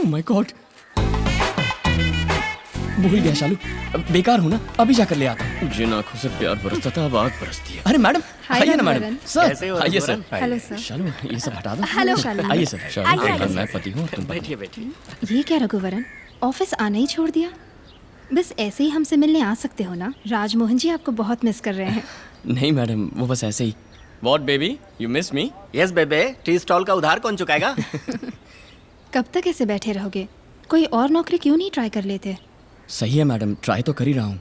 My God, भूल गया शालू, बेकार हूँ ना, अभी जाकर ले आता हूँ। जिन आंखों से प्यार बरसता था अब आग बरसती है। अरे मैडम आइए ना मैडम। सर आइए सर। Hello sir. शालू ये सब हटा दो। हेलो शालू। आइए सर। शालू मैं पति हूँ, तुम बैठिए बैठिए। ये क्या रघुवरन, ऑफिस आना ही छोड़ दिया? बस ऐसे ही हमसे मिलने आ सकते हो ना, राजमोहन जी आपको बहुत मिस कर रहे हैं। नहीं मैडम, वो बस ऐसे ही। What baby, you miss me? Yes बेबे, टी स्टॉल का उधार कौन चुकाएगा? कब तक ऐसे बैठे रहोगे? कोई और नौकरी क्यों नहीं ट्राई कर लेते? सही है मैडम, ट्राई तो कर ही रहा हूँ।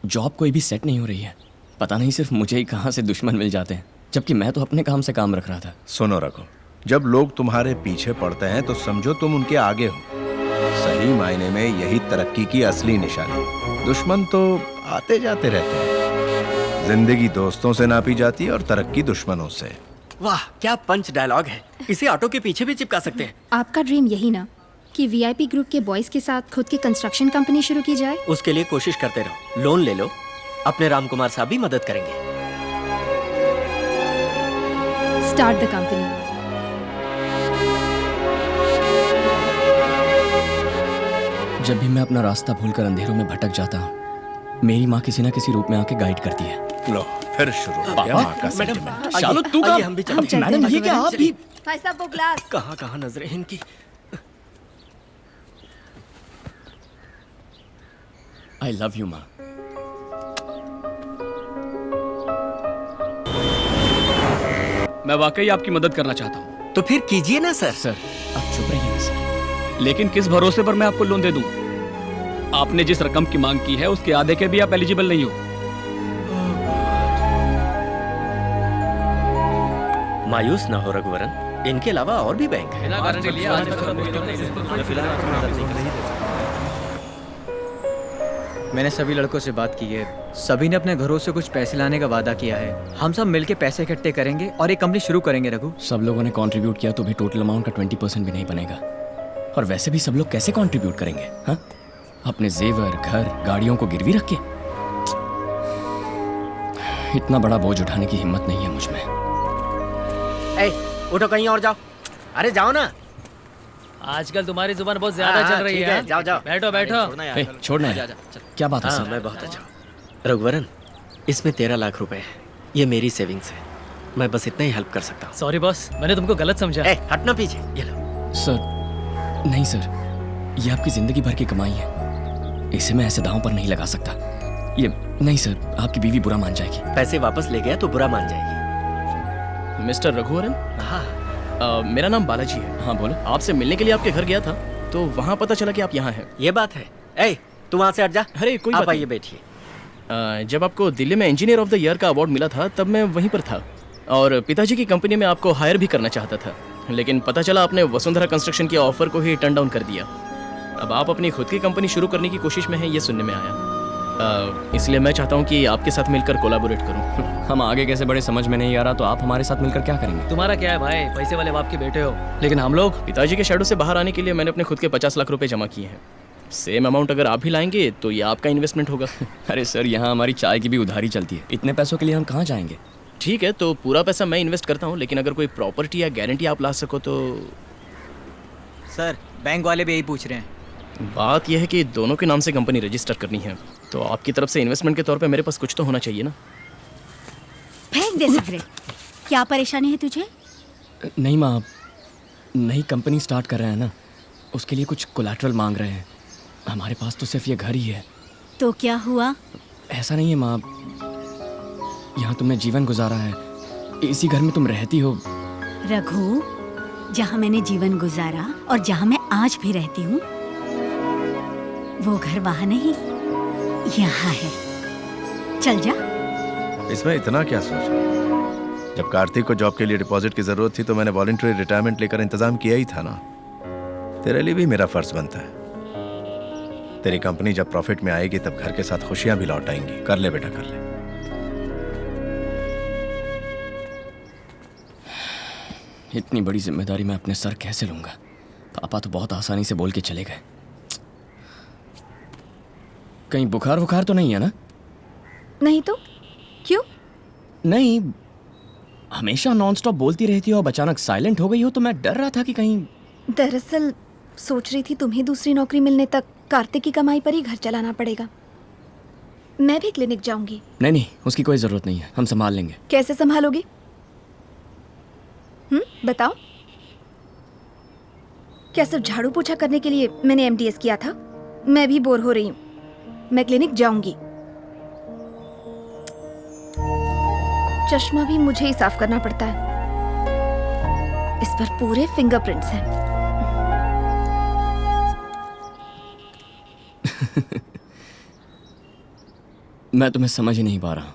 जॉब कोई भी सेट नहीं हो रही है। पता नहीं सिर्फ मुझे ही कहाँ से दुश्मन मिल जाते हैं, जबकि मैं तो अपने काम से काम रख रहा था। सुनो रघु, जब लोग तुम्हारे पीछे पड़ते हैं तो समझो तुम उनके आगे हो। सही मायने में यही तरक्की की असली निशानी। दुश्मन तो आते जाते रहते हैं। जिंदगी दोस्तों से नापी जाती है और तरक्की दुश्मनों से। वाह क्या पंच डायलॉग है, इसे ऑटो के पीछे भी चिपका सकते हैं। आपका ड्रीम यही ना कि वीआईपी ग्रुप के बॉयज के साथ खुद की कंस्ट्रक्शन कंपनी शुरू की जाए? उसके लिए कोशिश करते रहो, लोन ले लो, अपने रामकुमार साहब भी मदद करेंगे। Start the company. जब भी मैं अपना रास्ता भूलकर अंधेरों में भटक जाता हूँ, मेरी माँ किसी न किसी रूप में आके गाइड करती है। लो फिर शुरू हो गया माँ का सेंटिमेंट। शालू तू आइए, हम भी चलते हैं। मैडम ये क्या आप भी? भाई साहब वो ग्लास। कहाँ कहाँ नजरें हैं इनकी। आई लव यू माँ। मैं वाकई आपकी मदद करना चाहता हूँ। तो फिर कीजिए ना सर। सर आप चुप रहिए ना सर। लेकिन किस भरोसे पर मैं आपको लोन दे दूं? आपने जिस रकम की मांग की है उसके आधे के भी आप एलिजिबल नहीं हो। मायूस ना हो रघुवरन, इनके अलावा और भी बैंक है। मैंने सभी लड़कों से बात की है, सभी ने अपने घरों से कुछ पैसे लाने का वादा किया है। हम सब मिलके पैसे इकट्ठे करेंगे और एक कंपनी शुरू करेंगे। रघु, सब लोगों ने कंट्रीब्यूट किया तो भी टोटल अमाउंट का 20% भी नहीं बनेगा। और वैसे भी सब लोग कैसे कंट्रीब्यूट करेंगे? हाँ, अपने जेवर, घर, गाड़ियों को गिरवी रख के? इतना बड़ा बोझ उठाने की हिम्मत नहीं है मुझ में। ए, उठो कहीं और जाओ। अरे जाओ ना। आजकल तुम्हारी जुबान बहुत ज्यादा चल रही ठीक है। जाओ जाओ। बैठो बैठो। छोड़ना है। क्या बात है हाँ सर? मैं बहुत अच्छा हूँ। रघुवरन, इसमें 13 लाख रुपए है, ये मेरी सेविंग्स है, मैं बस इतना ही हेल्प कर सकता हूँ। सॉरी बॉस, मैंने तुमको गलत समझा। ए, हटना पीछे, ये लो। सर नहीं सर, ये आपकी जिंदगी भर की कमाई है, इसे मैं ऐसे दांव पर नहीं लगा सकता। ये नहीं सर, आपकी बीवी बुरा मान जाएगी। पैसे वापस ले गया तो बुरा मान जाएगी। मिस्टर रघुवरन, हाँ मेरा नाम बालाजी है। हाँ बोलो। आपसे मिलने के लिए आपके घर गया था तो वहाँ पता चला कि आप यहाँ हैं। ये बात है। ए, तू वहाँ से हट जा। अरे कोई आप बात आइए नहीं। बैठिए। जब आपको दिल्ली में इंजीनियर ऑफ द ईयर का अवार्ड मिला था तब मैं वहीं पर था और पिताजी की कंपनी में आपको हायर भी करना चाहता था, लेकिन पता चला आपने वसुंधरा कंस्ट्रक्शन के ऑफर को ही टर्न डाउन कर दिया। अब आप अपनी खुद की कंपनी शुरू करने की कोशिश में हैं, ये सुनने में आया। इसलिए मैं चाहता हूँ कि आपके साथ मिलकर कोलैबोरेट करूँ। हम आगे कैसे बड़े समझ में नहीं आ रहा, तो आप हमारे साथ मिलकर क्या करेंगे? तुम्हारा क्या है भाई, पैसे वाले बाप के बेटे हो, लेकिन हम लोग पिताजी के शैडो से बाहर आने के लिए मैंने अपने खुद के 50 लाख रुपए जमा किए हैं। सेम अमाउंट अगर आप भी लाएंगे तो ये आपका इन्वेस्टमेंट होगा। अरे सर, यहाँ हमारी चाय की भी उधारी चलती है, इतने पैसों के लिए हम कहाँ जाएंगे? ठीक है, तो पूरा पैसा मैं इन्वेस्ट करता हूँ, लेकिन अगर कोई प्रॉपर्टी या गारंटी आप ला सको तो। सर बैंक वाले भी यही पूछ रहे हैं। बात यह है कि दोनों के नाम से कंपनी रजिस्टर करनी है, तो आपकी तरफ से इन्वेस्टमेंट के तौर पे मेरे पास कुछ तो होना चाहिए ना। फेंक दे सगरे। क्या परेशानी है तुझे? नहीं माँ, नई कंपनी स्टार्ट कर रहे हैं ना, उसके लिए कुछ कोलैटरल मांग रहे हैं। हमारे पास तो सिर्फ ये घर ही है। तो क्या हुआ? ऐसा नहीं है माँ, यहाँ तुमने जीवन गुजारा है, इसी घर में तुम रहती हो। रघु, जहाँ मैंने जीवन गुजारा और जहाँ मैं आज भी रहती हूँ, वो घर वहाँ नहीं, यहाँ है। चल जा। इसमें इतना क्या सोच? जब कार्तिक को जॉब के लिए डिपॉजिट की जरूरत थी तो मैंने वॉलंटरी रिटायरमेंट लेकर इंतजाम किया ही था ना। तेरे लिए भी मेरा फर्ज बनता है। तेरी कंपनी जब प्रॉफिट में आएगी तब घर के साथ खुशियां भी लौट आएंगी। कर ले बेटा, कर ले। इतनी बड़ी जिम्मेदारी मैं अपने सर कैसे लूंगा? पापा तो बहुत आसानी से बोल के चले गए। कहीं बुखार वुखार तो नहीं है ना? नहीं तो क्यों? नहीं, हमेशा नॉनस्टॉप बोलती रहती हो, अब अचानक साइलेंट हो गई हो तो मैं डर रहा था कि कहीं। दरअसल सोच रही थी तुम्हें दूसरी नौकरी मिलने तक कार्तिक की कमाई पर ही घर चलाना पड़ेगा। मैं भी क्लिनिक जाऊंगी। नहीं नहीं, उसकी कोई ज़रूरत नहीं है, हम संभाल लेंगे। कैसे संभालोगी? बताओ। क्या सिर्फ झाड़ू पोछा करने के लिए मैंने MDS किया था? मैं भी बोर हो रही हूँ, मैं क्लिनिक जाऊंगी। चश्मा भी मुझे ही साफ करना पड़ता है, इस पर पूरे फिंगरप्रिंट्स हैं। मैं तुम्हें समझ ही नहीं पा रहा।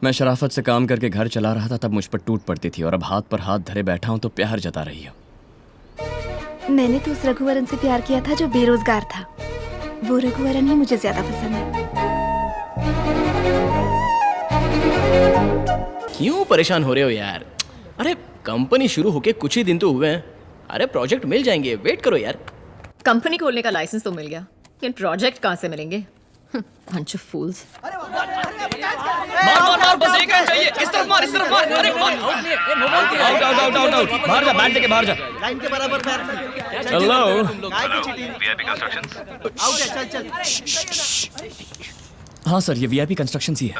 मैं शराफत से काम करके घर चला रहा था, तब मुझ पर टूट पड़ती थी, और अब हाथ पर हाथ धरे बैठा हूं तो प्यार जता रही हो। मैंने तो उस रघुवरन से प्यार किया था जो बेरोजगार था। वो रघुवरन ही मुझे ज्यादा पसंद है। क्यों परेशान हो रहे हो यार? अरे कंपनी शुरू होके कुछ ही दिन तो हुए हैं। अरे प्रोजेक्ट मिल जाएंगे, वेट करो यार। कंपनी खोलने का लाइसेंस तो मिल गया, लेकिन प्रोजेक्ट कहाँ से मिलेंगे? bunch of fools. मार बस एक रन चाहिए। इस तरफ मार। अरे मार। आउट। बाहर जा, बैठ के बाहर जा। लाइन के बराबर पैर। हेलो। VIP constructions. आउट है, चल। हाँ सर, ये VIP कंस्ट्रक्शन ही है।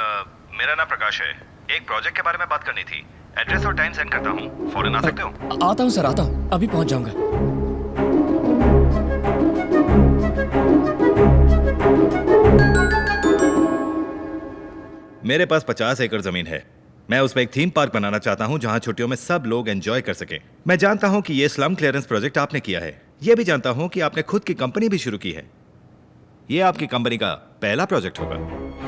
मेरा नाम प्रकाश है। एक प्रोजेक्ट के बारे में बात करनी थी। एड्रेस और टाइम सेंड करता हूँ, फौरन आ सकते हो? आता हूँ सर, आता हूँ, अभी पहुँच जाऊँगा। मेरे पास 50 एकड़ जमीन है। मैं उसमें एक थीम पार्क बनाना चाहता हूं जहां छुट्टियों में सब लोग एंजॉय कर सकें। मैं जानता हूं कि ये स्लम क्लियरेंस प्रोजेक्ट आपने किया है। ये भी जानता हूं कि आपने खुद की कंपनी भी शुरू की है। ये आपकी कंपनी का पहला प्रोजेक्ट होगा।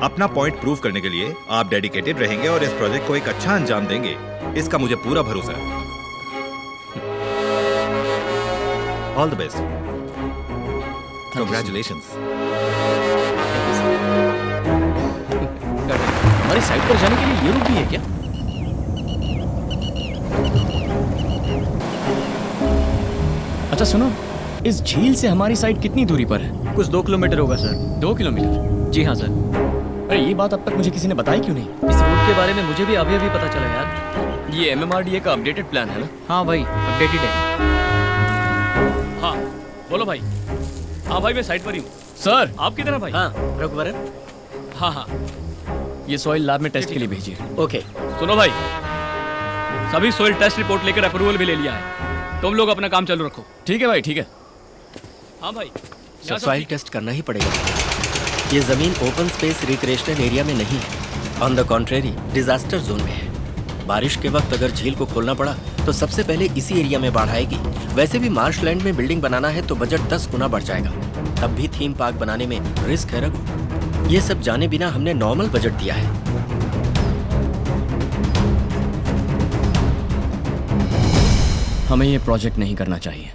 अपना पॉइंट प्रूव करने के लिए आप डेडिकेटेड रहेंगे और इस प्रोजेक्ट को एक अच्छा अंजाम देंगे, इसका मुझे पूरा भरोसा है। All the best. कंग्रेचुलेशंस। हमारी साइट पर जाने के लिए ये रूट भी है क्या? अच्छा सुनो, इस झील से हमारी साइट कितनी दूरी पर है? कुछ 2 किलोमीटर होगा सर। 2 किलोमीटर? जी हाँ सर। अरे ये बात अब तक मुझे किसी ने बताई क्यों नहीं? इस रूट के बारे में मुझे भी अभी पता चला यार। ये MMRDA का अपडेटेड प्लान है ना? हाँ भाई, अपडेटेड है। हाँ बोलो भाई। हाँ भाई, मैं साइट पर ही हूँ। सर आप किधर हैं भाई? हाँ रघुवरन। हाँ ये सॉइल लैब में टेस्ट के लिए भेजिए। ओके। सुनो भाई, सभी सोइल टेस्ट रिपोर्ट लेकर अप्रूवल भी ले लिया है। तुम लोग अपना काम चालू रखो। ठीक है भाई, ठीक है। हाँ भाई, सॉइल टेस्ट करना ही पड़ेगा। ये जमीन ओपन स्पेस रिक्रिएशनल एरिया में नहीं है, on the contrary disaster zone में है। बारिश के वक्त अगर झील को खोलना पड़ा तो सबसे पहले इसी एरिया में बाढ़ आएगी। वैसे भी मार्शलैंड में बिल्डिंग बनाना है तो बजट 10 गुना बढ़ जाएगा। तब भी थीम पार्क बनाने में रिस्क है रघु। ये सब जाने बिना हमने नॉर्मल बजट दिया है। हमें ये प्रोजेक्ट नहीं करना चाहिए।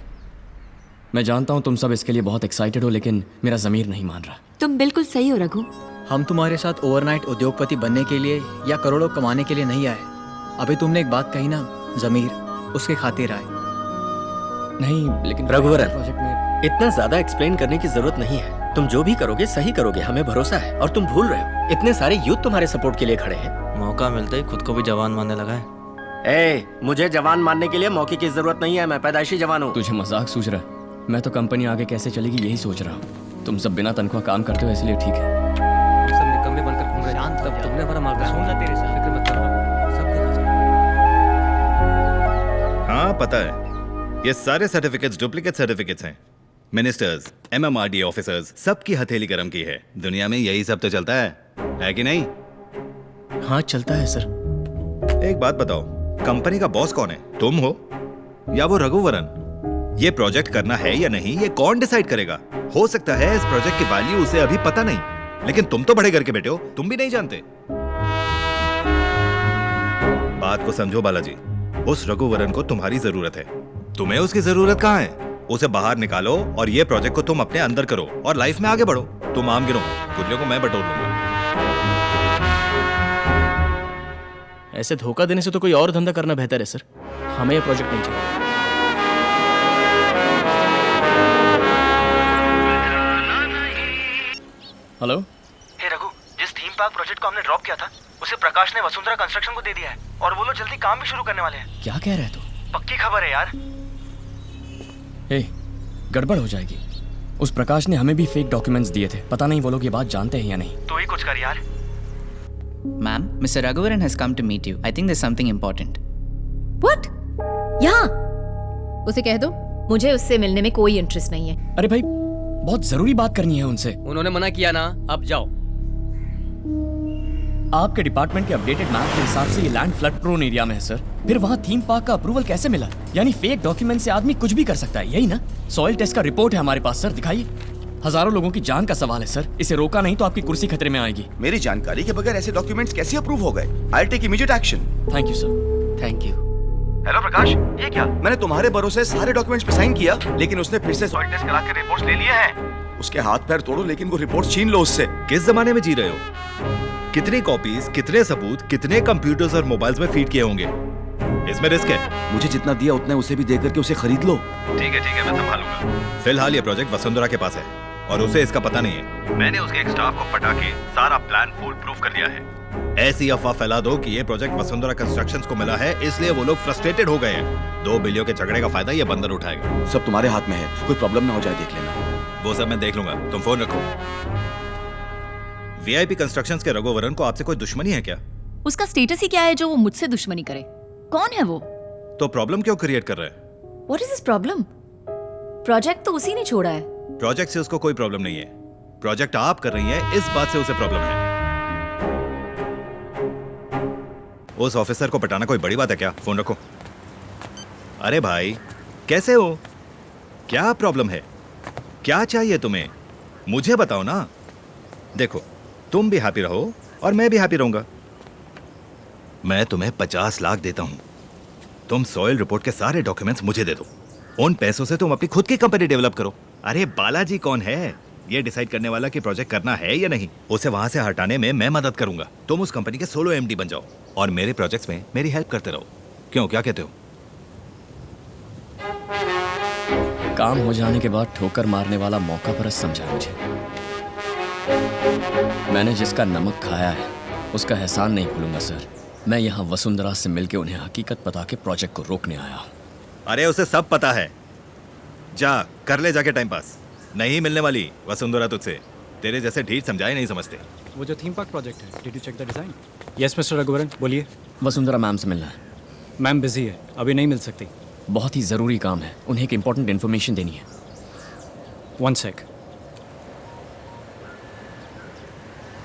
मैं जानता हूँ तुम सब इसके लिए बहुत एक्साइटेड हो, लेकिन मेरा ज़मीर नहीं मान रहा। तुम बिल्कुल सही हो रघु। हम तुम्हारे साथ ओवरनाइट उद्योगपति बनने के लिए या करोड़ों कमाने के लिए नहीं आए। अभी तुमने एक बात कही ना, ज़मीर, उसके खातिर आए। नहीं लेकिन रघुवरन, प्रोजेक्ट में इतना ज्यादा एक्सप्लेन करने की जरूरत नहीं है। तुम जो भी करोगे सही करोगे, हमें भरोसा है। और तुम भूल रहे हो, इतने सारे यूथ तुम्हारे सपोर्ट के लिए खड़े हैं। मौका मिलते ही खुद को भी जवान मानने लगा है। मुझे जवान मानने के लिए मौके की जरूरत नहीं है। मैं पैदाइशी जवान हूँ। तुझे मजाक सूझ रहा है? मैं तो कंपनी आगे कैसे चलेगी यही सोच रहा हूँ। तुम सब बिना तनख्वाह काम करते हो, इसलिए ठीक है। सब निकम्मे बनकर घूम रहे हैं। तब तुमने हमारा मार्गदर्शन किया। तेरे साथ फिक्र मत करो, सब देखा जाएगा। हाँ पता है, ये सारे सर्टिफिकेट्स डुप्लीकेट सर्टिफिकेट्स हैं। मिनिस्टर्स, MMRDA ऑफिसर्स, सबकी हथेली गरम की है। दुनिया में यही सब तो चलता है कि नहीं? हाँ चलता है सर। एक बात बताओ, कंपनी का बॉस कौन है? तुम हो या वो रघुवरन? ये प्रोजेक्ट करना है या नहीं, ये कौन डिसाइड करेगा? हो सकता है इस प्रोजेक्ट की वैल्यू उसे अभी पता नहीं, लेकिन तुम तो बड़े घर के बेटे हो, तुम भी नहीं जानते। बात को समझो बालाजी, उस रघुवरन को तुम्हारी जरूरत है। तुम्हें उसकी जरूरत कहाँ है? उसे बाहर निकालो और ये प्रोजेक्ट को तुम अपने अंदर करो और लाइफ में आगे बढ़ो। तुम आम गिनो, गुटलियों को मैं बटोर लूंगा। ऐसे धोखा देने से तो कोई और धंधा करना बेहतर है सर। हमें ये प्रोजेक्ट नहीं चाहिए। हेलो। हे रघु, जिस थीम पार्क प्रोजेक्ट को हमने ड्रॉप किया था, उसे प्रकाश ने वसुंधरा कंस्ट्रक्शन को दे दिया है और वो लोग जल्दी काम भी शुरू करने वाले हैं। क्या कह रहे हो? पक्की खबर है यार। गड़बड़ हो जाएगी। उस प्रकाश ने हमें भी फेक डॉक्यूमेंट्स दिए थे, पता नहीं वो लोग ये बात जानते हैं या नहीं। तो ही कुछ कर यार। Ma'am, mister Raghuvaran has come to meet you. I think there something important. What? यहाँ उसे कह दो मुझे उससे मिलने में कोई इंटरेस्ट नहीं है। अरे भाई बहुत जरूरी बात करनी है उनसे। उन्होंने मना किया ना, अब जाओ। आपके डिपार्टमेंट के अपडेटेड मैप के हिसाब से ये लैंड फ्लड प्रोन एरिया में है सर। फिर वहाँ थीम पार्क का अप्रूवल कैसे मिला? यानी फेक डॉक्यूमेंट से आदमी कुछ भी कर सकता है, यही ना? सॉइल टेस्ट का रिपोर्ट है हमारे पास सर, दिखाइए। हजारों लोगों की जान का सवाल है सर, इसे रोका नहीं तो आपकी कुर्सी खतरे में आएगी। मेरी जानकारी के बगैर ऐसे डॉक्यूमेंट्स कैसे अप्रूव हो गए? I take immediate action. Thank you sir. Thank you. Hello Prakash, ये क्या? मैंने तुम्हारे भरोसे सारे डॉक्यूमेंट्स पे साइन किया, लेकिन उसने फिर से सॉइल टेस्ट करा के रिपोर्ट्स ले लिए हैं। उसके हाथ पैर तोड़ो लेकिन वो रिपोर्ट्स छीन लो उससे। किस जमाने में जी रहे हो? कितनी कॉपीज, कितने सबूत, कितने कंप्यूटर्स और मोबाइल्स में फीड किए होंगे? इसमें रिस्क है। मुझे जितना दिया उतना उसे भी दे करके उसे खरीद लो। ठीक है, मैं संभालूंगा। फिलहाल ये प्रोजेक्ट वसुंधरा के पास है और उसे इसका पता नहीं है। मैंने उसके एक स्टाफ को पटा के सारा प्लान फुल प्रूफ कर दिया है। ऐसी अफवाह फैला दो कि ये प्रोजेक्ट वसुंधरा कंस्ट्रक्शंस को मिला है, इसलिए वो लोग फ्रस्ट्रेटेड हो गए हैं। 2 बिलियन के झगड़े का फायदा ये बंदर उठाएगा। सब तुम्हारे हाथ में है, कोई प्रॉब्लम ना हो जाए देख लेना। वो सब मैं देख लूंगा, तुम फोन रखो। वीआईपी कंस्ट्रक्शंस के रघुवरन को आपसे कोई दुश्मनी है क्या? उसका स्टेटस ही क्या है जो वो मुझसे दुश्मनी करे? कौन है वो? तो प्रॉब्लम क्यों क्रिएट कर रहे हैं? What is this problem? Project तो उसी ने छोड़ा है। प्रोजेक्ट से उसको कोई प्रॉब्लम नहीं है। प्रोजेक्ट आप कर रही हैं, इस बात से उसे प्रॉब्लम है। उस ऑफिसर को पटाना कोई बड़ी बात है क्या? फोन रखो। अरे भाई, कैसे हो? क्या प्रॉब्लम है? क्या चाहिए तुम्हें? मुझे बताओ ना। देखो, तुम भी हैप्पी रहो और मैं भी हैप्पी रहूंगा। मैं तुम्हें 50 लाख देता हूं। तुम सॉइल रिपोर्ट के सारे डॉक्यूमेंट्स मुझे दे दो। उन पैसों से तुम अपनी खुद की कंपनी डेवलप करो। अरे बालाजी कौन है ये डिसाइड करने वाला कि प्रोजेक्ट करना है या नहीं? उसे वहां से हटाने में मैं मदद करूंगा। तुम उस कंपनी के सोलो एमडी बन जाओ और मेरे प्रोजेक्ट्स में मेरी हेल्प करते रहो। क्यों, क्या कहते हो? काम हो जाने के बाद ठोकर मारने वाला मौका परस्त समझा मुझे। मैंने जिसका नमक खाया है उसका एहसान नहीं भूलूंगा सर। मैं यहाँ वसुंधरा से मिलकर उन्हें हकीकत बता के प्रोजेक्ट को रोकने आया हूँ। अरे उसे सब पता है। जा कर ले जाके टाइम पास। नहीं मिलने वाली वसुंधरा तुझसे। तेरे जैसे ढीठ समझाए नहीं समझते। वो जो थीम पार्क प्रोजेक्ट है, did you check the design? Yes mister Raghuvaran, बोलिए। वसुंधरा मैम से मिलना है। मैम बिजी है, अभी नहीं मिल सकती। बहुत ही ज़रूरी काम है, उन्हें एक इम्पोर्टेंट इन्फॉर्मेशन देनी है। 1 sec।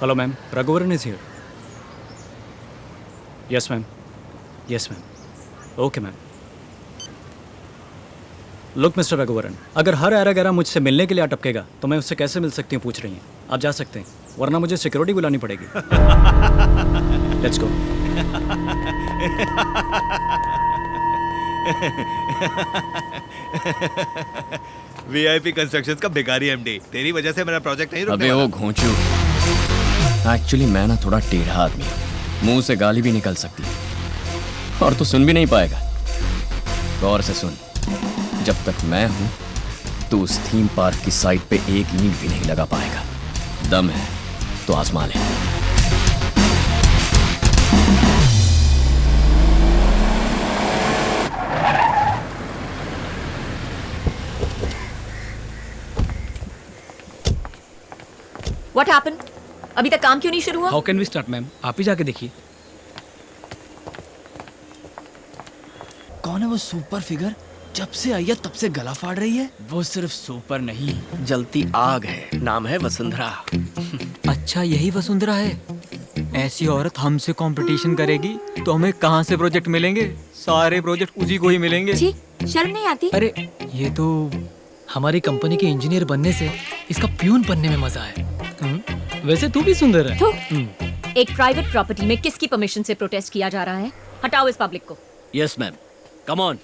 Hello ma'am, Raghuvaran is here. Yes ma'am, yes ma'am. Okay ma'am. Look mister Raghuvaran, अगर हर ऐरा गैरा मुझसे मिलने के लिए अटकेगा तो मैं उससे कैसे मिल सकती हूँ पूछ रही हैं। आप जा सकते हैं, वरना मुझे सिक्योरिटी बुलानी पड़ेगी। Let's go. वीआईपी कंस्ट्रक्शंस का भिखारी एमडी, तेरी वजह से मेरा प्रोजेक्ट नहीं रुकने अबे वाला। ओ घोंचू, एक्चुअली मैं ना थोड़ा टेढ़ा आदमी हूँ, मुंह से गाली भी निकल सकती है और तू सुन भी नहीं पाएगा। गौर से सुन, जब तक मैं हूँ तू उस थीम पार्क की साइड पे एक ईंट भी नहीं लगा पाएगा। दम है तो आजमा ले। What happened? अभी तक काम क्यों नहीं शुरू हुआ? How can we start ma'am? आप ही जाके देखिए। कौन है वो सुपर फिगर? जब से आई है तब से गला फाड़ रही है। वो सिर्फ सुपर नहीं, जलती आग है। नाम है वसुंधरा। अच्छा, यही वसुंधरा है? ऐसी औरत हमसे कंपटीशन करेगी तो हमें कहाँ से प्रोजेक्ट मिलेंगे? सारे प्रोजेक्ट उसी को ही मिलेंगे। जी, शर्म नहीं आती? अरे ये तो हमारी कंपनी के इंजीनियर बनने से इसका प्यून बनने में मजा है। वैसे तू भी सुंदर है। एक प्राइवेट प्रॉपर्टी में किसकी परमिशन से प्रोटेस्ट किया जा रहा है? हटाओ इस पब्लिक को। Yes ma'am, come on.